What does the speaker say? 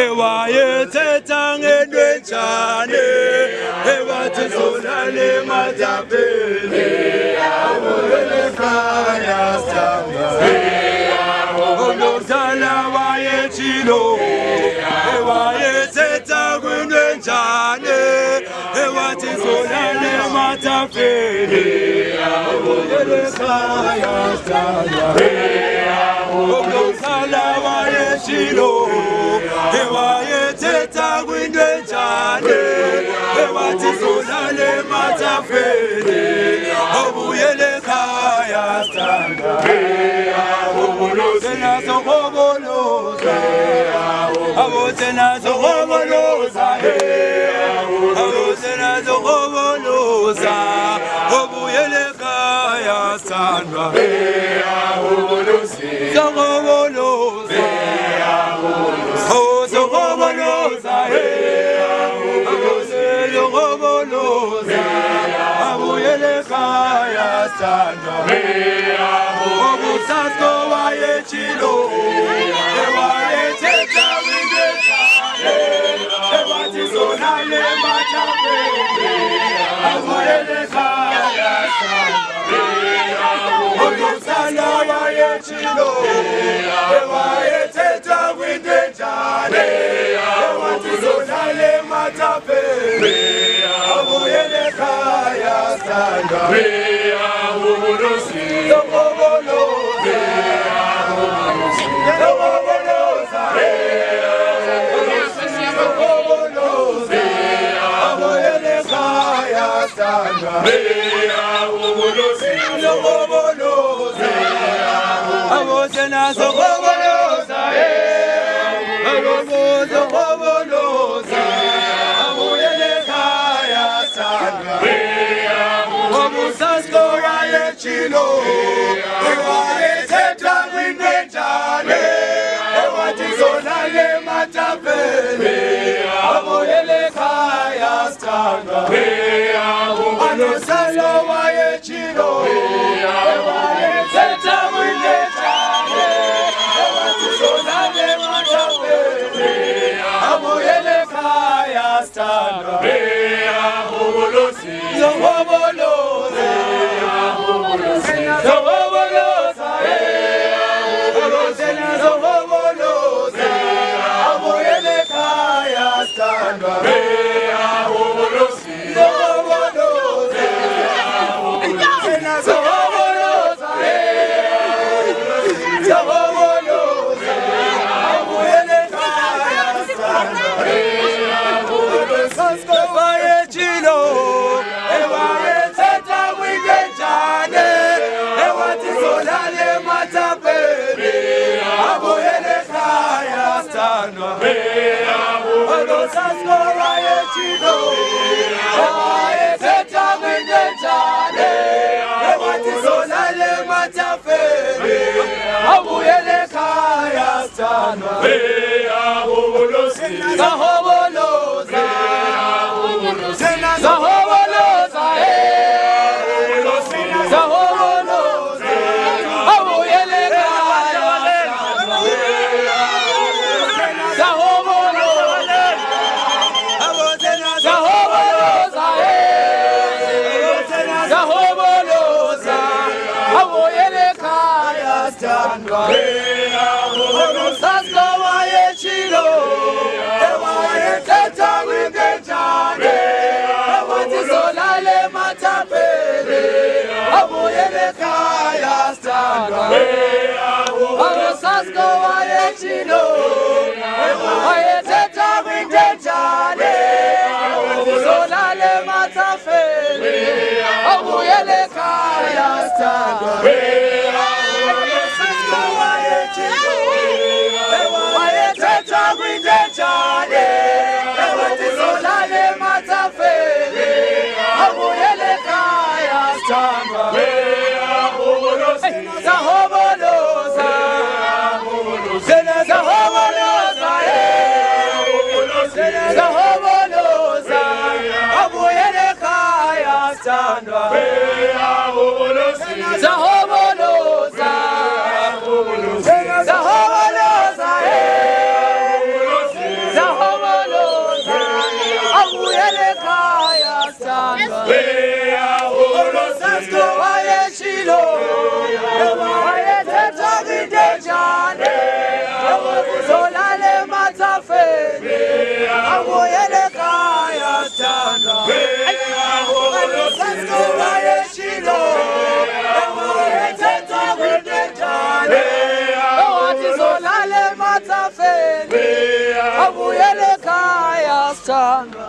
ewayethetha ngendwenjane ewathi solale matafeni awuyelekhaya sithanda omdala wayetshilo ewayethetha kwindwenjane ewathi solale matafeni awuyelekhaya sithanda omdala wayetshilo ewayethetha kwindwenjane ewathi solale matafeni awuyelekhaya sithanda Abotena sokoboloza, abotena sokoboloza, abotena sokoboloza, obuyelekhaya sithanda, sokoboloza, sokoboloza, sokoboloza, abuyelekhaya sithanda. Obusasko wayechilo ewayethetha kwindwenjane ewathi solale matafeni awuyelekhaya sithanda Obusasko wayechilo ewayethetha kwindwenjane ewathi solale matafeni awuyelekhaya sithanda Chilo, ewayethetha kwindwenjane ewathi solale matafeni awuyelekhaya sithanda anosalo wayechilo ewayethetha kwindwenjane ewathi solale matafeni awuyelekhaya sithanda Abuyele kaya stanga.